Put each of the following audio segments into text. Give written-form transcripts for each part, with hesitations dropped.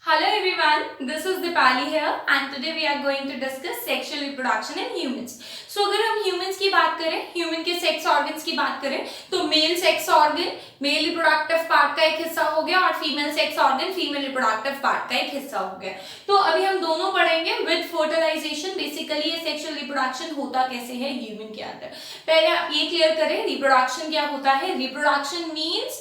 Hello everyone, this is Dipali here and today we are going to discuss sexual reproduction in humans. So अगर हम humans की बात करें, human के sex organs की बात करें तो male sex organ male reproductive part का एक हिस्सा हो गया और female sex organ female reproductive part का एक हिस्सा हो गया. तो अभी हम दोनों पढ़ेंगे with fertilization. बेसिकली ये sexual reproduction होता कैसे है human के अंदर. पहले आप ये क्लियर करें reproduction क्या होता है. Reproduction means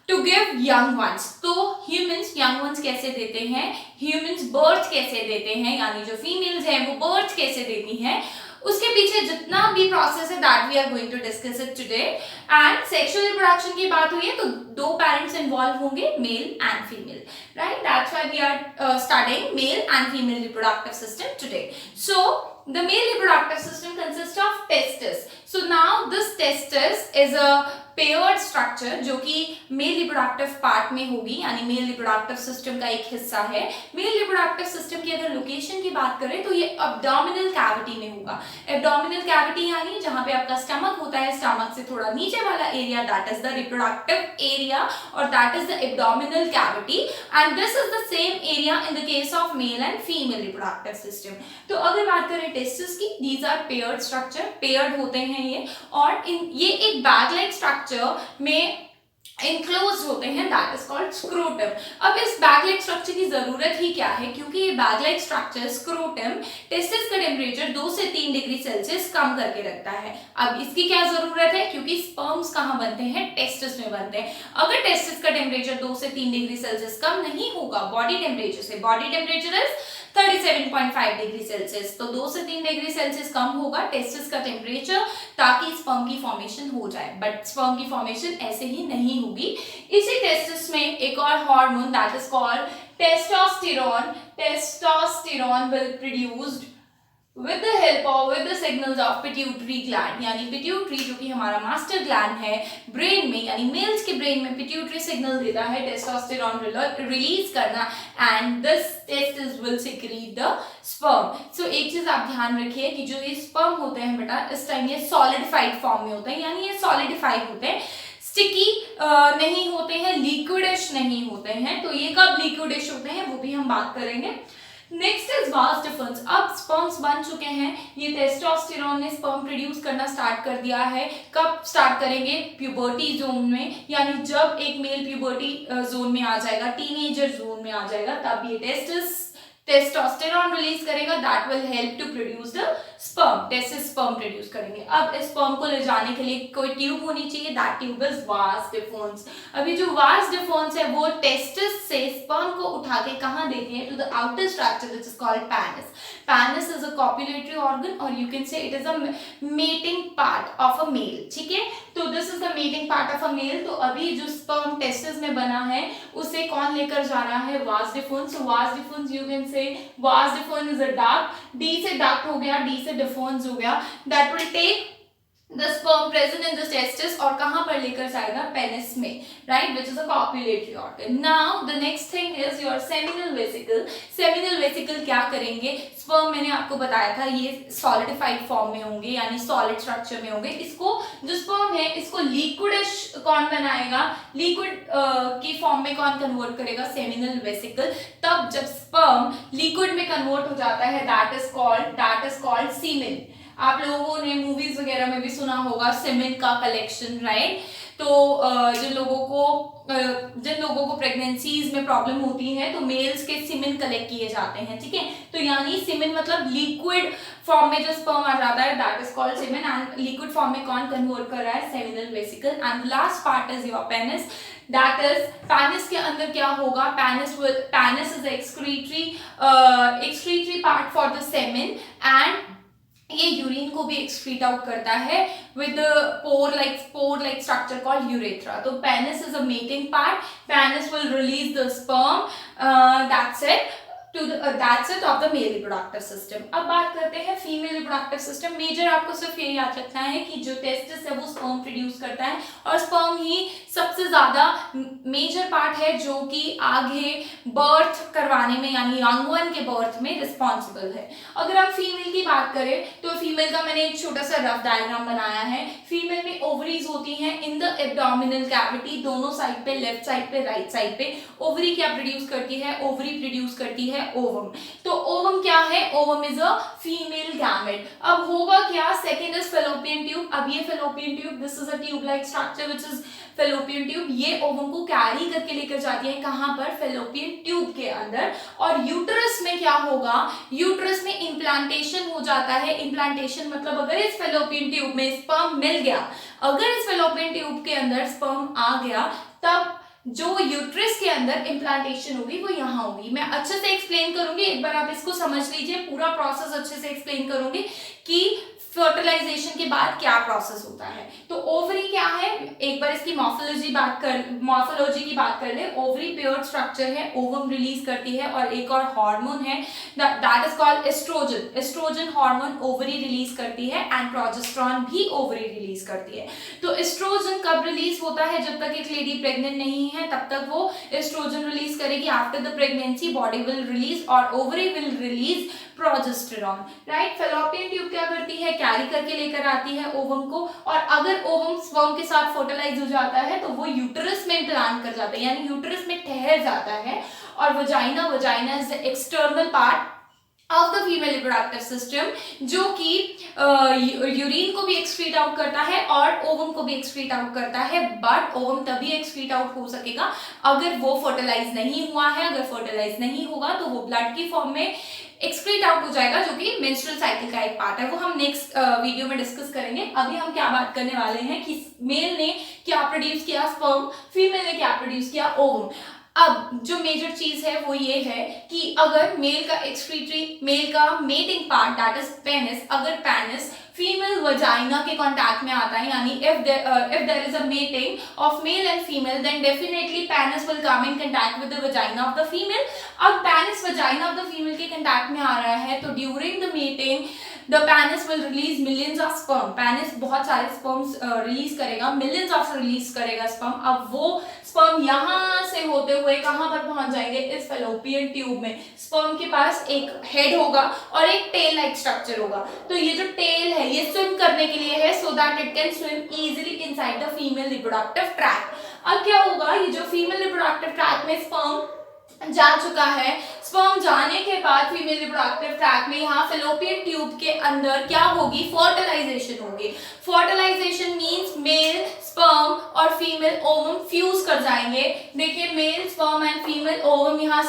to give young ones. तो ह्यूमंस यंग वंस कैसे देते हैं, ह्यूमंस बर्थ कैसे देते हैं, यानी जो फीमेल्स हैं वो बर्थ कैसे देती हैं, उसके पीछे जितना भी प्रोसेस है that we are going to discuss it today. And sexual reproduction की बात हुई है तो दो पेरेंट्स इन्वॉल्व होंगे, male and female, right. That's why we are studying male and female reproductive system today. So the male reproductive system consists of testes. So now this testis is a paired structure जो कि male reproductive part में होगी, यानी mail reproductive system का एक हिस्सा है. Mail reproductive system की अगर लोकेशन की बात करें तो ये एब्डोमिनल कैविटी में होगा. एब्डोमिनल कैविटी यानी जहां पे आपका स्टमक होता है, स्टमक से थोड़ा नीचे वाला area, that is the reproductive area और that is the abdominal cavity. And this is the same area in the case of male and female reproductive system. तो अगर बात करें टेस्टिस की, these are paired structure, paired होते हैं ये, और ये एक बैग लाइक स्ट्रक्चर में इनक्लोज होते हैं, दैट इज कॉल्ड स्क्रोटम. अब इस बैग लाइक स्ट्रक्चर की जरूरत ही क्या है, क्योंकि ये bag like structure scrotum testis का टेम्परेचर 2 से 3 डिग्री सेल्सियस कम करके रखता है. अब इसकी क्या जरूरत है, क्योंकि स्पर्म्स कहाँ बनते हैं, टेस्टिस में बनते हैं. अगर टेस्टिस का टेम्परेचर 2 से 3 डिग्री सेल्सियस कम नहीं होगा बॉडी टेम्परेचर से, body temperature is 37.5 degree Celsius, तो 2 से 3 डिग्री सेल्सियस कम होगा टेस्टिस का टेम्परेचर ताकि स्पर्म की फॉर्मेशन हो जाए. बट स्पर्म की फॉर्मेशन ऐसे ही नहीं होगी. इसी टेस्टिस में एक और hormone that is called testosterone. Testosterone will produced with the help or with the signals of pituitary gland, यानी पिट्यूटरी जो कि हमारा मास्टर ग्लैंड है ब्रेन में, यानी मेल्स के ब्रेन में पिट्यूटरी सिग्नल देता है टेस्टोस्टेरोन रिलीज करना, and this testis will secrete the sperm. So एक चीज आप ध्यान रखिए कि जो ये स्पर्म होते हैं बेटा, इस टाइम ये सॉलिडिफाइड फॉर्म में होते हैं, यानी ये सॉलिडिफाइड होते हैं, स्टिकी नहीं होते हैं, लिक्विडिश नहीं होते हैं. तो ये कब लिक्विडिश होते हैं वो भी हम बात करेंगे. Next is vas deferens. अब स्पर्म्स बन चुके हैं, ये टेस्टोस्टेरोन ने स्पर्म प्रोड्यूस करना स्टार्ट कर दिया है. कब स्टार्ट करेंगे, प्यूबर्टी जोन में, यानी जब एक मेल प्यूबर्टी जोन में आ जाएगा, टीनेजर जोन में आ जाएगा, तब ये टेस्टोस्टेरोन रिलीज करेगा, that will help to produce the sperm. Testis sperm produce करेंगे. अब इस स्पर्म को ले जाने के लिए कोई ट्यूब होनी चाहिए, that tube is vas deferens. अभी जो वास डिफरेंस है वो टेस्टिस से स्पर्म को उठा के कहां देती है, to the outer structure which is called penis. Penis is a copulatory organ और you can say it is a mating part of a male. ठीक है, तो this is the mating part of a male. तो अभी जो sperm testis में बना है उसे कौन लेकर जा रहा है, vas deferens. So vas deferens you can say vas deferens is a duct. D से डक्ट हो गया, डी से डिफरेंस हो गया, that will take the sperm present in the testis और कहां पर लेकर जाएगा, पेनिस में, right, which is a copulatory organ. Now the next thing is your seminal vesicle. seminal vesicle क्या करेंगे, स्पर्म मैंने आपको बताया था ये सॉलिडिफाइड फॉर्म में होंगे, यानी सॉलिड स्ट्रक्चर में होंगे. इसको जो स्पर्म है इसको लिक्विडिश कौन बनाएगा, लिक्विड की फॉर्म में कौन कन्वर्ट करेगा, सेमिनल वेसिकल. तब जब स्पर्म लिक्विड में कन्वर्ट हो जाता है दैट इज कॉल्ड सीमेन. आप लोगों ने मूवीज वगैरह में भी सुना होगा सीमेन का कलेक्शन, राइट. तो जिन लोगों को प्रेगनेंसीज में प्रॉब्लम होती है तो मेल्स के सीमेन कलेक्ट किए जाते हैं. ठीक है, तो यानी सीमेन मतलब लिक्विड फॉर्म में जो स्पर्म आ जाता है that is called semen. And liquid form में कौन कन्वर्ट कर रहा है, seminal vesicle. And last part is your penis. That is penis के अंदर क्या होगा, penis is excretory part for the semen, and ये यूरिन को भी एक्सक्रीट आउट करता है with pore like structure called urethra. तो penis is a mating part, penis will release the sperm, that's it. That's it of the mail reproductive system. अब बात करते हैं फीमेल रिप्रोडक्टिव सिस्टम। मेजर आपको सिर्फ ये याद रखना है कि जो टेस्टिस है वो स्पर्म प्रोड्यूस करता है और स्पर्म ही सबसे ज्यादा मेजर पार्ट है जो कि आगे बर्थ करवाने में यानी यंग वन के बर्थ में रिस्पॉन्सिबल है। अगर हम फीमेल की बात करें तो फीमेल का मैंने एक छोटा सा रफ डायग्राम बनाया है। फीमेल में ओवरीज होती हैं इन द एब्डोमिनल कैविटी, दोनों साइड पे, लेफ्ट साइड पे, राइट साइड पे। ओवरी क्या प्रोड्यूस करती है? ओवरी प्रोड्यूस करती है ओवम। तो ओवम क्या है? Ovum is a female gamete. अब होगा क्या? Second is fallopian tube. अब ये fallopian tube, this is a tube like structure which is fallopian tube. ये ओवम को कैरी करके लेकर जाती है कहां पर? फेलोपियन ट्यूब के अंदर। और यूट्रस में क्या होगा? यूट्रस में इम्प्लांटेशन हो जाता है। इम्प्लांटेशन मतलब अगर इस फेलोपियन ट्यूब में स्पर्म मिल गया, अगर इस फेलोपियन ट्यूब के अंदर स्पर्म आ गया, तब जो यूट्रस के अंदर इम्प्लांटेशन होगी वो यहाँ होगी। मैं अच्छे से एक्सप्लेन करूंगी, एक बार आप इसको समझ लीजिए, पूरा प्रोसेस अच्छे से एक्सप्लेन करूंगी कि फर्टिलाइजेशन के बाद क्या प्रोसेस होता है। तो ओवरी क्या है? एक बार इसकी मॉर्फोलॉजी की बात कर ले। ओवरी प्योर स्ट्रक्चर है, ओवम रिलीज करती है और एक और हार्मोन है that is called estrogen. Estrogen hormone ovary release करती है एंड प्रोजेस्टेरॉन भी ओवरी रिलीज करती है। तो एस्ट्रोजन कब रिलीज होता है? जब तक एक लेडी प्रेग्नेंट नहीं है तब तक वो एस्ट्रोजन रिलीज करेगी। After the pregnancy body will release और ovary will release progesterone, right. Fallopian tube क्या करती है? कैरी करके लेकर आती है ओवम को, और अगर ओवम स्पर्म के साथ फर्टिलाइज हो जाता है तो वो यूट्रस में इम्प्लांट कर जाता है, यानी यूट्रस में ठहर जाता है। और vagina is the external part of the female reproductive system, जो कि यूरिन को भी एक्सक्रीट आउट करता है और ओवम को भी एक्सक्रीट आउट करता है। बट ओवम तभी एक्सक्रीट आउट हो सकेगा अगर वो फर्टिलाइज नहीं हुआ है। अगर फर्टिलाइज नहीं होगा तो वो ब्लड की फॉर्म में एक्सक्रीट आउट हो जाएगा, जो कि मेंस्ट्रुअल साइकिल का एक पार्ट है। वो हम नेक्स्ट वीडियो में डिस्कस करेंगे। अभी हम क्या बात करने वाले हैं कि मेल ने क्या प्रोड्यूस किया? स्पर्म। फीमेल ने क्या प्रोड्यूस किया? ओवम। अब जो मेजर चीज है वो ये है कि अगर मेल का एक्सक्रीटरी, मेल का mating part that is penis, अगर पेनिस फीमेल वजाइना के कांटेक्ट में आता है, यानी if there is a mating of male and female, then definitely penis will come in contact with the vagina of the female. अब penis vagina of the female के contact में आ रहा है तो during the mating the penis will release millions of sperm. penis बहुत सारे sperms release करेगा, millions of release करेगा sperm. अब वो sperm यहाँ से होते हुए कहाँ पर पहुंच जाएंगे? इस fallopian tube में। sperm के पास एक head होगा और एक tail like structure होगा। तो ये जो tail है ये swim करने के लिए है, so that it can swim easily inside the female reproductive tract. अब क्या होगा? ये जो female reproductive tract में sperm जा चुका है, स्पर्म जाने के बाद फीमेल रिप्रोडक्टिव ट्रैक्ट में यहाँ फेलोपियन ट्यूब के अंदर क्या होगी? फर्टिलाइजेशन होगी। फर्टिलाइजेशन मींस मेल स्पर्म और फीमेल ओवम फ्यूज कर जाएंगे। देखिए male sperm and female ovum यहाँ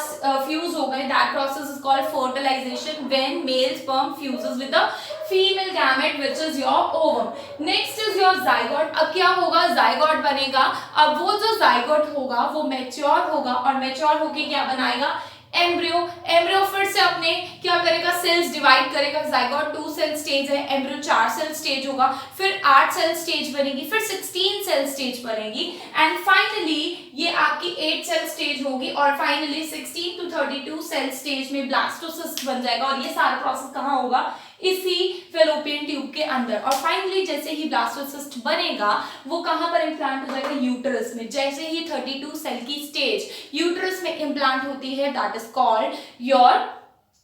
फ्यूज हो गए, that process is called fertilisation when male sperm fuses with the female gamete which is your ovum. Next is your zygote. अब क्या होगा? जाइगोट बनेगा। अब वो जो जाइगोट होगा वो मैच्योर होगा और मैच्योर होके क्या बनाएगा? एम्ब्रियो। एम्ब्रियो फिर से अपने क्या करेगा? सेल्स डिवाइड करेगा। जाइगोट 2 सेल स्टेज है, एम्ब्रियो 4 सेल स्टेज होगा, फिर 8 सेल स्टेज बनेगी, फिर 16 सेल स्टेज बनेगी एंड फाइनली ये आपकी 8 सेल स्टेज होगी और फाइनली 16 to 32 सेल स्टेज में ब्लास्टोसिस्ट बन जाएगा। और ये सारा प्रोसेस कहाँ होगा? इसी फेलोपियन ट्यूब के अंदर। और फाइनली जैसे ही ब्लास्टोसिस्ट बनेगा वो कहां पर इम्प्लांट हो जाएगा? यूट्रस में। जैसे ही 32 सेल की स्टेज यूट्रस में इम्प्लांट होती है that is called your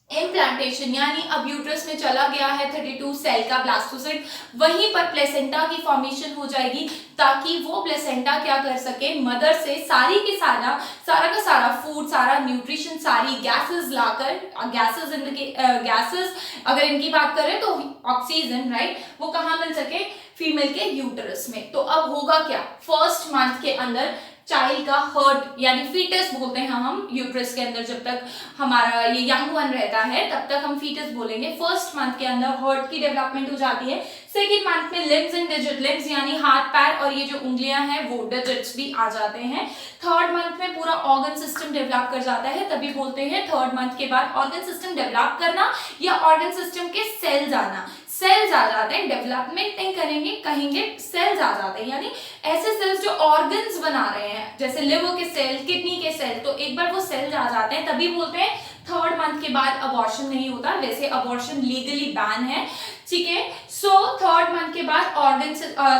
implantation, यानी अब यूट्रस में चला गया है 32 सेल का ब्लास्टोसिस्ट, वहीं पर प्लेसेंटा की फॉर्मेशन हो जाएगी ताकि वो प्लेसेंटा क्या कर सके? मदर से सारी की सारा का सारा फूड, सारा न्यूट्रिशन, सारी गैसेस लाकर, गैसेस अगर इनकी बात करें तो ऑक्सीजन, राइट, वो कहाँ मिल सके? फीमेल के यूट्रस में। तो अब होगा क्या? फर्स्ट मंथ के अंदर चाइल्ड का हर्ट यानी फीटस बोलते हैं हम यूट्रस के अंदर, जब तक हमारा ये यंग वन रहता है तब तक हम फीटस बोलेंगे। फर्स्ट मंथ के अंदर हर्ट की डेवलपमेंट हो जाती है। सेकेंड मंथ में लिम्स एंड डिजिट, लिम्स यानी हाथ पैर और ये जो उंगलियां हैं वो डिजिट्स भी आ जाते हैं। थर्ड मंथ में पूरा ऑर्गन सिस्टम डेवलप कर जाता है, तभी बोलते हैं थर्ड मंथ के बाद ऑर्गन सिस्टम डेवलप करना या ऑर्गन सिस्टम के सेल्स आना। सेल्स आ जाते हैं, डेवलपमेंट नहीं करेंगे, कहेंगे सेल्स आ जाते हैं, यानी ऐसे सेल्स जो ऑर्गन्स बना रहे हैं, जैसे लिवर के सेल, किडनी के सेल, तो एक बार वो सेल्स आ जाते हैं तभी बोलते हैं 3rd मंथ के बाद अबॉर्शन नहीं होता, वैसे अबॉर्शन लीगली बैन है, ठीक है। सो 3rd मंथ के बाद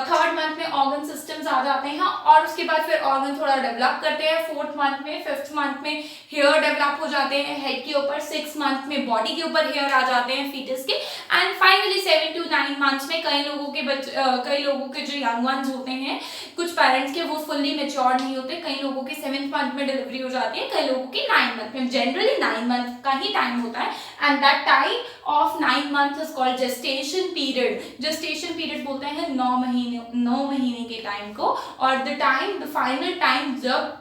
3rd मंथ में ऑर्गन सिस्टम्स आ जाते हैं और उसके बाद फिर ऑर्गन थोड़ा डेवलप करते हैं। 4th मंथ में, 5th मंथ में हेयर डेवलप हो जाते हैं हेड के ऊपर, 6th मंथ में बॉडी के ऊपर हेयर आ जाते हैं फीटस के, एंड फाइनली 7 to 9 मंथ्स में कई लोगों के जो यंग वंस होते हैं, कुछ पेरेंट्स के, वो फुल्ली मेच्योर नहीं होते, कई लोगों की 7th मंथ में डिलीवरी हो जाती है, कई लोगों की 9 मंथ में। जनरली 9 मंथ का ही टाइम होता है, and that time of 9 month is called gestation period. Gestation period बोलते हैं 9 महीने के टाइम को, और द फाइनल टाइम जब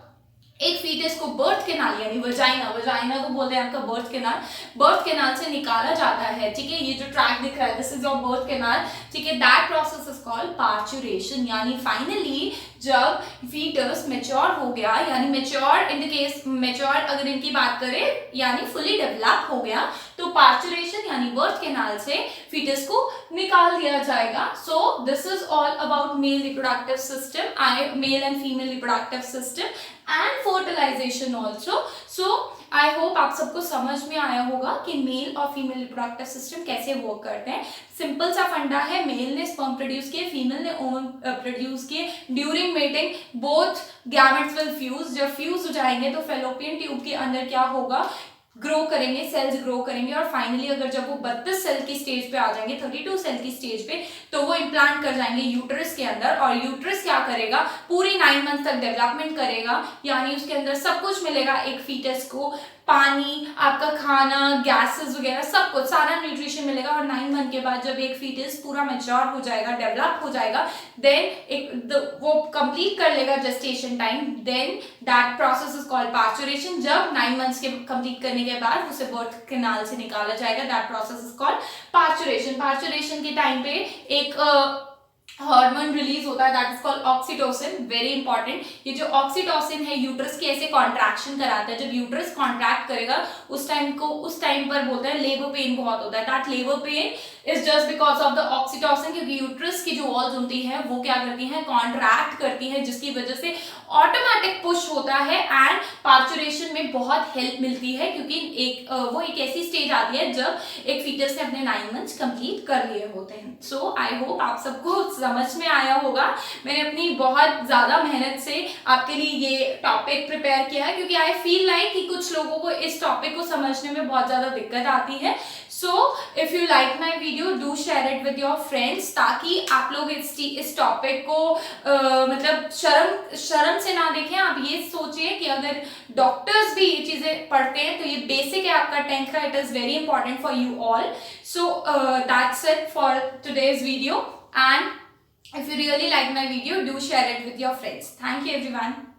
एक फीटस को बर्थ कैनाल यानी वजाइना को बोलते हैं आपका बर्थ कैनाल से निकाला जाता है, ठीक है। ये जो ट्रैक दिख रहा है, this is your birth canal, ठीक है। That process is called parturition, यानी फाइनली जब फीटस मेच्योर हो गया, यानी मेच्योर अगर इनकी बात करें यानी फुली डेवलप हो गया, तो पार्चुरेशन यानी बर्थ कैनाल से फीटस को निकाल दिया जाएगा। So this is all about male reproductive system, male and female reproductive system and fertilisation also. So I hope आप सबको समझ में आया होगा कि मेल और फीमेल रिप्रोडक्टिव सिस्टम कैसे वर्क करते हैं। सिंपल सा फंडा है, मेल ने स्पर्म प्रोड्यूस किए, फीमेल ने ओवम प्रोड्यूस किए। During mating both gametes will fuse, जब फ्यूज हो जाएंगे तो फेलोपियन ट्यूब के अंदर क्या होगा, ग्रो करेंगे, सेल्स ग्रो करेंगे, और फाइनली अगर जब वो 32 सेल की स्टेज पे आ जाएंगे, 32 सेल की स्टेज पे, तो वो इम्प्लांट कर जाएंगे यूट्रस के अंदर, और यूट्रस क्या करेगा, पूरी 9 मंथ तक डेवलपमेंट करेगा, यानी उसके अंदर सब कुछ मिलेगा एक फीटस को, पानी, आपका खाना, गैसेस वगैरह सब कुछ, सारा न्यूट्रिशन मिलेगा। और 9 मंथ के बाद जब एक फीटस पूरा मैच्योर हो जाएगा, डेवलप हो जाएगा, देन वो कंप्लीट कर लेगा gestation time, then that process is called parturition. जब 9 मंथ्स के कंप्लीट करने के बाद उसे बर्थ कैनाल से निकाला जाएगा, that process is called parturition. Parturition के टाइम पे एक हार्मोन रिलीज होता है, that is called oxytocin, very important. ये जो ऑक्सीटोसिन है यूट्रस की ऐसे कॉन्ट्रैक्शन कराता है, जब यूट्रस कॉन्ट्रैक्ट करेगा उस टाइम पर बोलते हैं लेबर पेन बहुत होता है, that labour pain is just because of the oxytocin, क्योंकि यूट्रस की जो वॉल्स होती है वो क्या करती हैं, कॉन्ट्रैक्ट करती है, जिसकी वजह से ऑटोमेटिक पुश होता है एंड पार्चुरेशन में बहुत हेल्प मिलती है, क्योंकि वो एक ऐसी स्टेज आती है जब एक फीटस ने अपने 9 मंथ्स कंप्लीट कर लिए होते हैं। सो आई होप आप सबको समझ में आया होगा। मैंने अपनी बहुत ज़्यादा मेहनत से आपके लिए ये टॉपिक प्रिपेयर किया है, क्योंकि आई फील लाइक कि कुछ लोगों को इस टॉपिक को समझने में बहुत ज़्यादा दिक्कत आती है। So if you like my video do share it with your friends, ताकि आप लोग इस टॉपिक को मतलब शर्म से ना देखें। आप ये सोचिए कि अगर डॉक्टर्स भी ये चीज़ें पढ़ते हैं तो ये बेसिक है आपका 10th का, it is very important for you all. So that's it for today's video, and if you really like my video do share it with your friends. Thank you everyone.